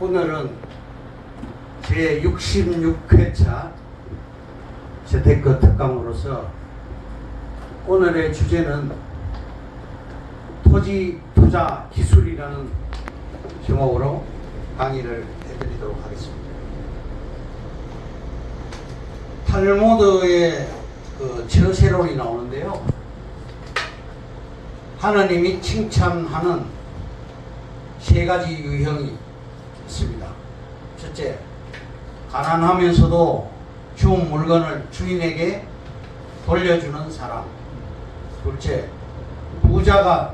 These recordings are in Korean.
오늘은 제66회차 재테크 특강으로서 오늘의 주제는 토지 투자 기술이라는 제목으로 강의를 해드리도록 하겠습니다. 탈무드의 처세론이 나오는데요. 하나님이 칭찬하는 세 가지 유형이 있습니다. 첫째, 가난하면서도 주운 물건을 주인에게 돌려주는 사람. 둘째, 부자가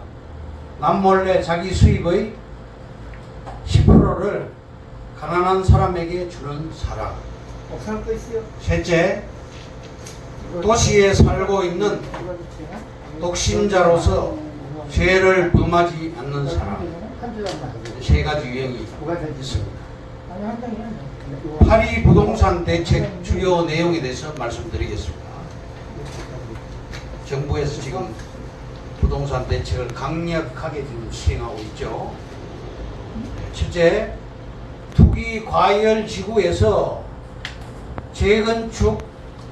남몰래 자기 수입의 10%를 가난한 사람에게 주는 사람. 셋째, 도시에 살고 있는 독신자로서 죄를 범하지 않는 사람. 세 가지 유형이 있습니다. 파리 부동산 대책 주요 내용에 대해서 말씀드리겠습니다. 정부에서 지금 부동산 대책을 강력하게 지금 시행하고 있죠. 첫째, 투기 과열 지구에서 재건축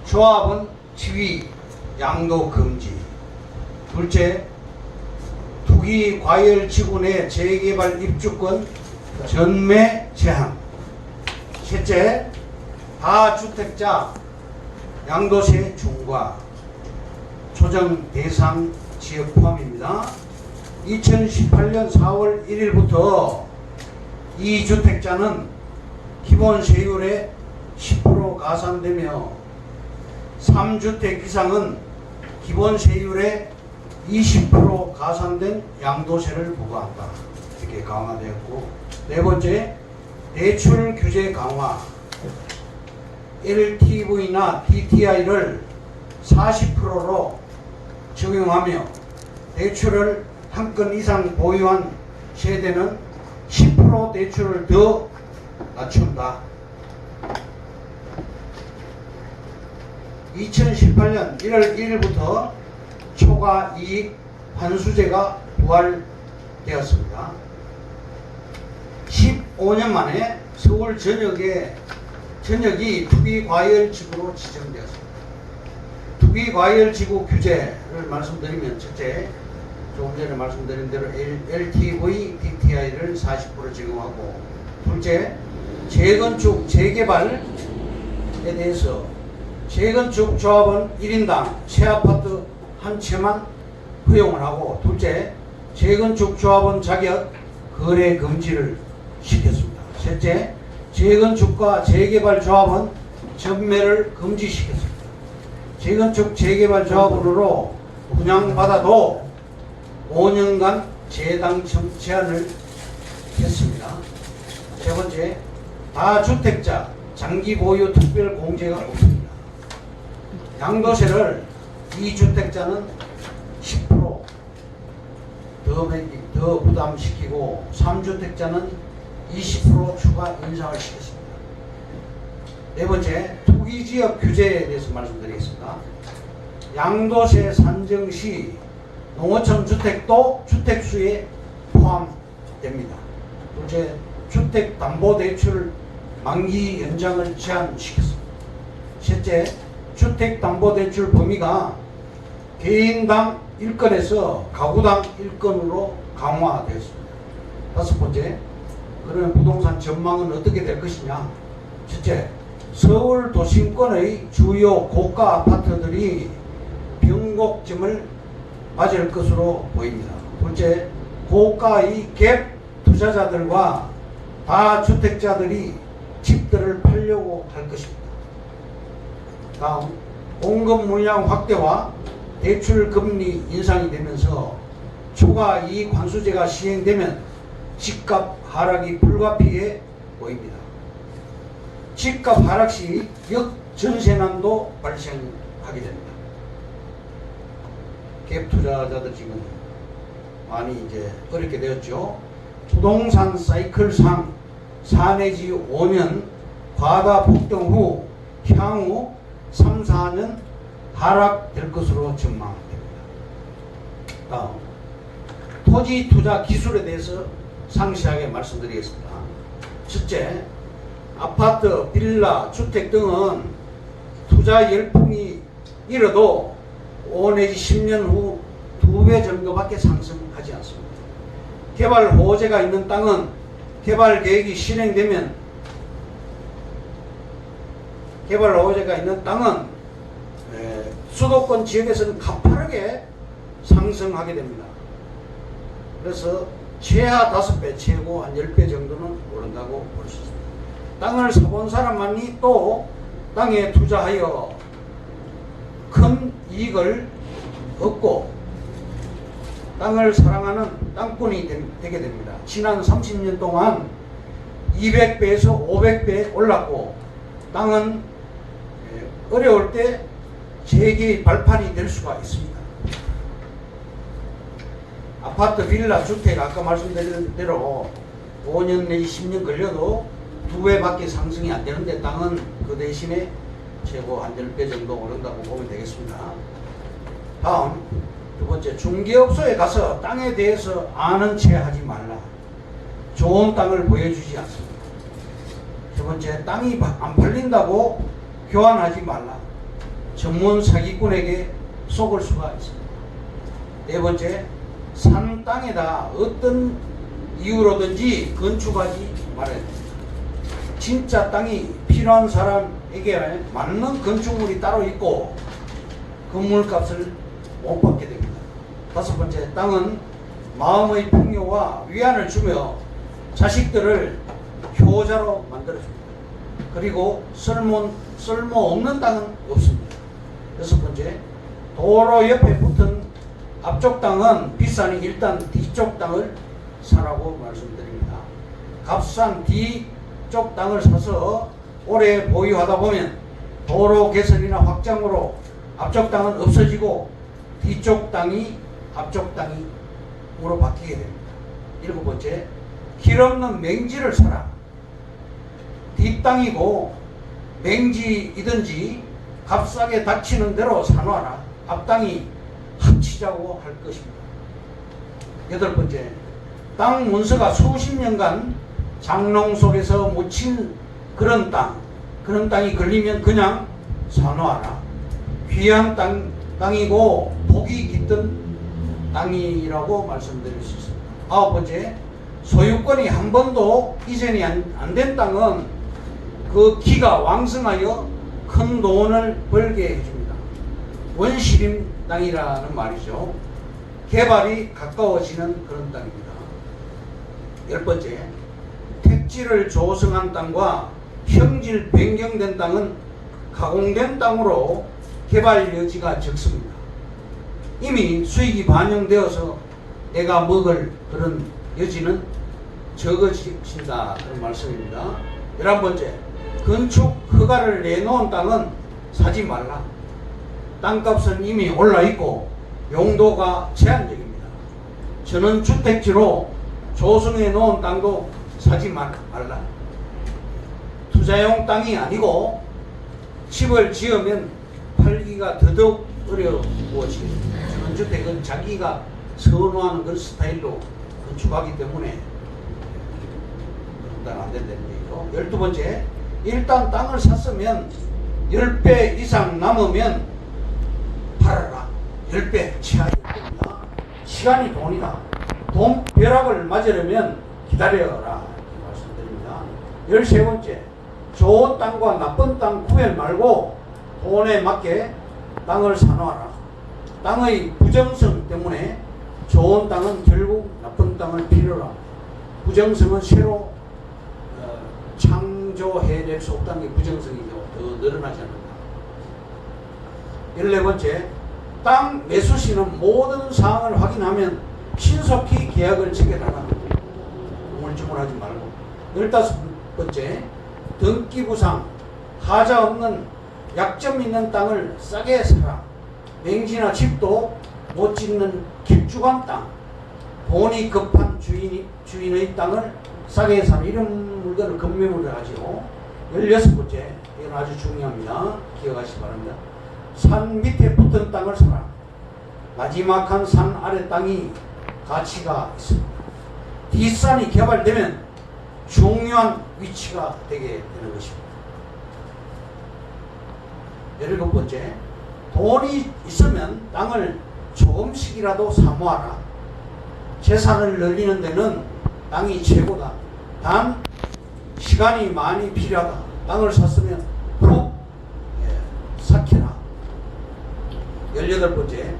조합원 지위 양도 금지. 둘째, 투기 과열 지구 내 재개발 입주권 전매 제한. 셋째, 다주택자 양도세 중과 조정 대상 지역 포함입니다. 2018년 4월 1일부터 이 주택자는 기본 세율의 10% 가산되며 3주택 이상은 기본 세율의 20% 가산된 양도세를 부과한다. 이렇게 강화되었고, 네 번째, 대출 규제 강화. LTV나 DTI를 40%로 적용하며 대출을 한 건 이상 보유한 세대는 10% 대출을 더 낮춘다. 2018년 1월 1일부터 초과 이익 환수제가 부활되었습니다. 15년 만에 서울 전역이 투기과열지구로 지정되었습니다. 투기과열지구 규제를 말씀드리면, 첫째, 조금 전에 말씀드린 대로 LTV, DTI를 40% 적용하고, 둘째, 재건축, 재개발에 대해서 재건축 조합원 1인당 새 아파트 한 채만 허용을 하고, 둘째, 재건축 조합원 자격 거래 금지를 시켰습니다. 셋째, 재건축과 재개발 조합원 전매를 금지시켰습니다. 재건축 재개발 조합원으로 분양받아도 5년간 재당첨 제한을 했습니다. 세 번째, 다주택자 장기 보유 특별 공제가 없습니다. 양도세를 2주택자는 10% 더 부담시키고 3주택자는 20% 추가 인상을 시켰습니다. 네 번째, 투기지역 규제에 대해서 말씀드리겠습니다. 양도세 산정 시 농어촌 주택도 주택수에 포함됩니다. 둘째, 주택담보대출 만기 연장을 제한시켰습니다. 셋째, 주택담보대출 범위가 개인당 1건에서 가구당 1건으로 강화되었습니다. 다섯 번째, 그러면 부동산 전망은 어떻게 될 것이냐. 첫째, 서울 도심권의 주요 고가 아파트들이 변곡점을 맞을 것으로 보입니다. 둘째, 고가의 갭 투자자들과 다주택자들이 집들을 팔려고 할 것입니다. 다음, 공급 물량 확대와 대출 금리 인상이 되면서 초과 이익 환수제가 시행되면 집값 하락이 불가피해 보입니다. 집값 하락 시 역전세난도 발생하게 됩니다. 갭 투자자들 지금 많이 이제 어렵게 되었죠. 부동산 사이클상 4 내지 5년 과다 폭등 후 향후 3, 4년 하락될 것으로 전망됩니다. 토지 투자 기술에 대해서 상세하게 말씀드리겠습니다. 첫째, 아파트, 빌라, 주택 등은 투자 열풍이 일어도 5 내지 10년 후 2배 정도밖에 상승하지 않습니다. 개발 호재가 있는 땅은 개발 계획이 실행되면 수도권 지역에서는 가파르게 상승하게 됩니다. 그래서 최하 5배, 최고 한 10배 정도는 오른다고 볼 수 있습니다. 땅을 사본 사람만이 또 땅에 투자하여 큰 이익을 얻고 땅을 사랑하는 땅꾼이 되게 됩니다. 지난 30년 동안 200배에서 500배 올랐고 땅은 어려울 때 재기의 발판이 될 수가 있습니다. 아파트, 빌라, 주택 아까 말씀드린 대로 5년 내지 10년 걸려도 2배밖에 상승이 안 되는데 땅은 그 대신에 최고 한 10배 정도 오른다고 보면 되겠습니다. 다음 두 번째, 중개업소에 가서 땅에 대해서 아는 체 하지 말라. 좋은 땅을 보여주지 않습니다. 세 번째, 땅이 안 팔린다고 교환하지 말라. 전문 사기꾼에게 속을 수가 있습니다. 네 번째, 산 땅에다 어떤 이유로든지 건축하지 말아야 됩니다. 진짜 땅이 필요한 사람에게 맞는 건축물이 따로 있고 건물값을 못 받게 됩니다. 다섯 번째, 땅은 마음의 풍요와 위안을 주며 자식들을 효자로 만들어줍니다. 그리고 쓸모없는 땅은 없습니다. 여섯 번째, 도로 옆에 붙은 앞쪽 땅은 비싸니 일단 뒤쪽 땅을 사라고 말씀드립니다. 값싼 뒤쪽 땅을 사서 오래 보유하다 보면 도로 개선이나 확장으로 앞쪽 땅은 없어지고 뒤쪽 땅이 앞쪽 땅으로 바뀌게 됩니다. 일곱 번째, 길 없는 맹지를 사라. 뒷땅이고 맹지이든지 값싸게 닥치는 대로 사놓아라. 앞땅이 합치자고 할 것입니다. 여덟 번째, 땅 문서가 수십 년간 장롱 속에서 묻힌 그런 땅이 걸리면 그냥 사놓아라. 귀한 땅이고 복이 깃든 땅이라고 말씀드릴 수 있습니다. 아홉 번째, 소유권이 한 번도 이전이 안 된 땅은 그 기가 왕성하여 큰 돈을 벌게 해줍니다. 원시림 땅이라는 말이죠. 개발이 가까워지는 그런 땅입니다. 열 번째, 택지를 조성한 땅과 형질 변경된 땅은 가공된 땅으로 개발 여지가 적습니다. 이미 수익이 반영되어서 내가 먹을 그런 여지는 적어진다 그런 말씀입니다. 11번째, 건축 허가를 내놓은 땅은 사지 말라. 땅값은 이미 올라있고 용도가 제한적입니다. 전원주택지로 조성해 놓은 땅도 사지 말라. 투자용 땅이 아니고 집을 지으면 팔기가 더더욱 어려워집니다. 전원주택은 자기가 선호하는 그런 스타일로 건축하기 때문에 그런 안 된다는 얘기죠. 12번째, 일단 땅을 샀으면 10배 이상 남으면 팔아라. 10배, 최하 10배입니다. 시간이 돈이다. 돈 벼락을 맞으려면 기다려라. 말씀드립니다. 13번째, 좋은 땅과 나쁜 땅 구별 말고 돈에 맞게 땅을 사놓아라. 땅의 부정성 때문에 좋은 땅은 결국 나쁜 땅을 필요로 합니다. 부정성은 새로 창조해낼 수 없다는 게 부정성이죠. 더 늘어나지 않는다. 14번째, 땅 매수 시는 모든 사항을 확인하면 신속히 계약을 체결하라. 우물쭈물하지 말고. 15번째, 등기부상 하자 없는 약점 있는 땅을 싸게 사라. 맹지나 집도 못 짓는 길쭉한 땅, 돈이 급한 주인의 땅을 싸게 사는 이런 물건을 급매물을 하죠. 16번째, 이건 아주 중요합니다. 기억하시기 바랍니다. 산 밑에 붙은 땅을 사라. 마지막한 산 아래 땅이 가치가 있습니다. 뒷산이 개발되면 중요한 위치가 되게 되는 것입니다. 17번째, 돈이 있으면 땅을 조금씩이라도 사모하라. 재산을 늘리는 데는 땅이 최고다. 단 시간이 많이 필요하다. 땅을 샀으면 푹 삭혀라. 18번째,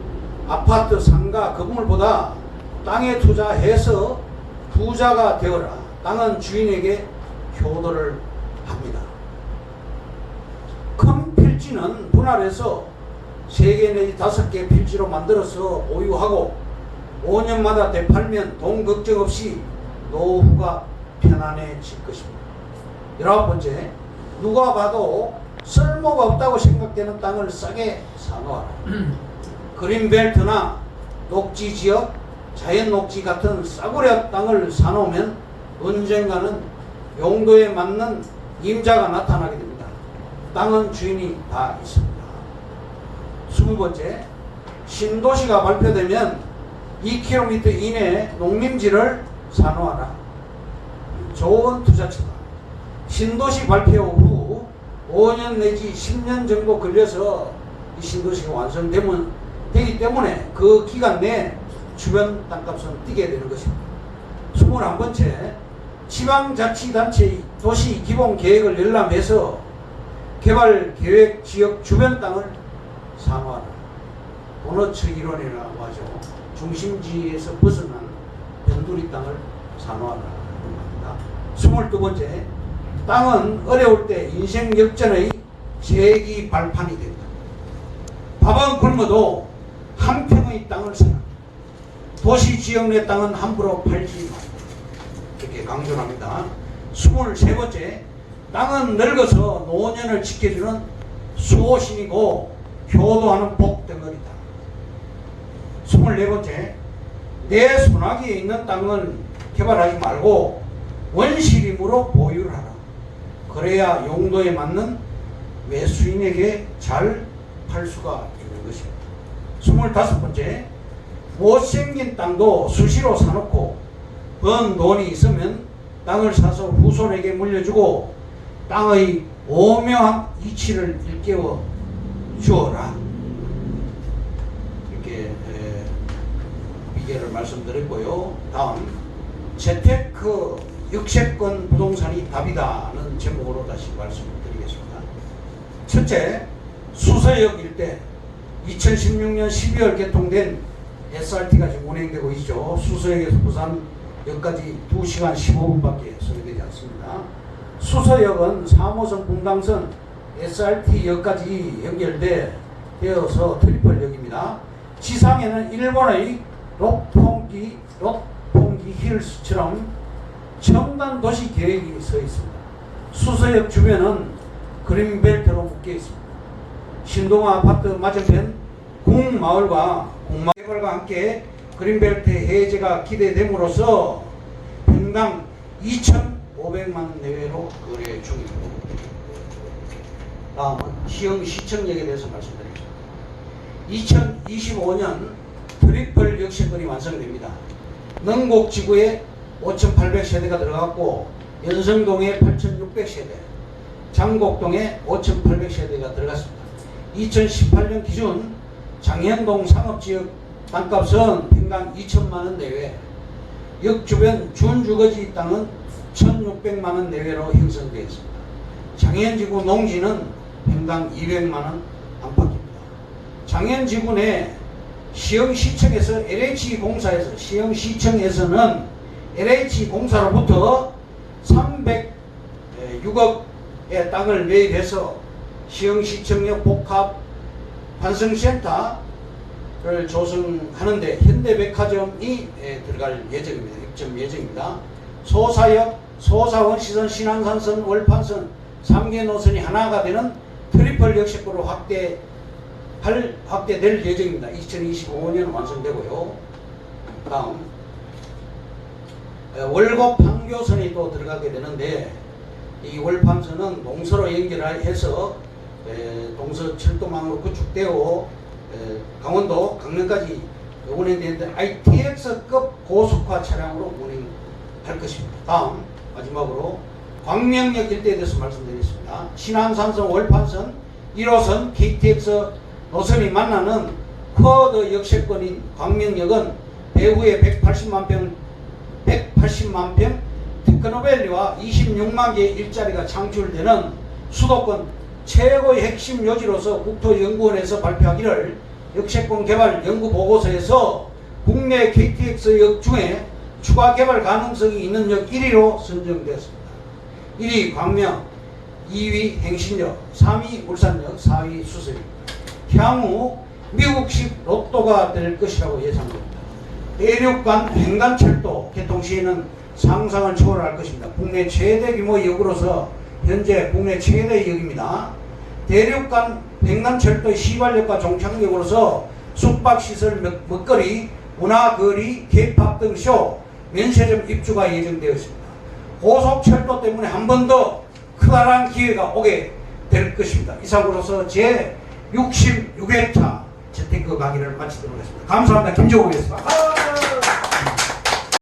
아파트, 상가, 건물보다 땅에 투자해서 부자가 되어라. 땅은 주인에게 효도를 합니다. 큰 필지는 분할해서 3개 내지 5개 필지로 만들어서 보유하고 5년마다 되팔면 돈 걱정 없이 노후가 편안해질 것입니다. 19번째, 누가 봐도 쓸모가 없다고 생각되는 땅을 싸게 사놓아라. 그린벨트나 녹지지역, 자연녹지 같은 싸구려 땅을 사놓으면 언젠가는 용도에 맞는 임자가 나타나게 됩니다. 땅은 주인이 다 있습니다. 20번째, 신도시가 발표되면 2km 이내에 농림지를 사놓아라. 좋은 투자처다. 신도시 발표 후 5년 내지 10년 정도 걸려서 이 신도시가 완성되기 때문에 그 기간 내에 주변 땅값은 뛰게 되는 것입니다. 21번째, 지방자치단체의 도시기본계획을 열람해서 개발계획 지역 주변 땅을 사놓아라. 도너츠 이론이라고 하죠. 중심지에서 벗어난 변두리 땅을 사놓아라. 22번째, 땅은 어려울 때 인생 역전의 재기 발판이 된다. 밥은 굶어도 한 평의 땅을 사라. 도시 지역 내 땅은 함부로 팔지 말라. 이렇게 강조를 합니다. 23번째, 땅은 늙어서 노년을 지켜주는 수호신이고 효도하는 복덩어리다. 24번째, 내 손아귀에 있는 땅은 개발하지 말고 원시림으로 보유를 하라. 그래야 용도에 맞는 매수인에게 잘 팔 수가 있는 것입니다. 25번째, 못생긴 땅도 수시로 사놓고 번 돈이 있으면 땅을 사서 후손에게 물려주고 땅의 오묘한 이치를 일깨워 주어라. 이렇게 비결을 말씀드렸고요. 다음, 재테크 역세권 부동산이 답이다는 제목으로 다시 말씀드리겠습니다. 첫째, 수서역 일대 2016년 12월 개통된 SRT가 지금 운행되고 있죠. 수서역에서 부산역까지 2시간 15분밖에 소요되지 않습니다. 수서역은 3호선 분당선 SRT역까지 연결되어서 트리플역입니다. 지상에는 일본의 록퐁기 힐스처럼 첨단 도시 계획이 서 있습니다. 수서역 주변은 그린벨트로 묶여 있습니다. 신동아 아파트 맞은편 궁마을과 공마 개발과 함께 그린벨트 해제가 기대됨으로써 평당 2,500만 내외로 거래 중입니다. 다음은 시흥시청역에 대해서 말씀드리겠습니다. 2025년 트리플 역세권이 완성됩니다. 능곡지구에 5,800세대가 들어갔고 연성동에 8,600세대, 장곡동에 5,800세대가 들어갔습니다. 2018년 기준 장현동 상업지역 땅값은 평당 2천만원 내외, 역 주변 준주거지 땅은 1,600만원 내외로 형성되어 있습니다. 장현지구 농지는 평당 200만원 안팎입니다. 장현지구 내 시흥시청에서 LH공사에서 시흥시청에서는 LH공사로부터 306억의 땅을 매입해서 시흥시청역 복합 환승센터를 조성하는데 현대백화점이 들어갈 예정입니다. 입점 예정입니다. 소사역, 소사원, 시선, 신안산선, 월판선 3개 노선이 하나가 되는 트리플 역세권으로 확대될 예정입니다. 2025년 완성되고요. 다음, 월곡 판교선이 또 들어가게 되는데 이 월판선은 동서로 연결해서 동서 철도망으로 구축되어 강원도 강릉까지 운행되는데 ITX급 고속화 차량으로 운행할 것입니다. 다음, 마지막으로 광명역 일대에 대해서 말씀드리겠습니다. 신안산선 월판선 1호선 KTX 노선이 만나는 쿼드 역세권인 광명역은 배후에 180만 평 테크노밸리와 26만 개의 일자리가 창출되는 수도권 최고의 핵심 요지로서 국토연구원에서 발표하기를 역세권 개발 연구보고서에서 국내 KTX역 중에 추가 개발 가능성이 있는 역 1위로 선정되었습니다. 1위 광명, 2위 행신역, 3위 울산역, 4위 수서입니다. 향후 미국식 로또가 될 것이라고 예상됩니다. 대륙간 횡단철도 개통 시에는 상상을 초월할 것입니다. 국내 최대 규모 역으로서 현재 국내 최대 역입니다. 대륙간 횡단철도 시발역과 종착역으로서 숙박시설, 먹거리, 문화거리, 케이팝 등 쇼, 면세점 입주가 예정되어 있습니다. 고속철도 때문에 한 번 더 커다란 기회가 오게 될 것입니다. 이상으로서 제 66회차 재테크 강의를 마치도록 하겠습니다. 감사합니다. 김종욱이었습니다.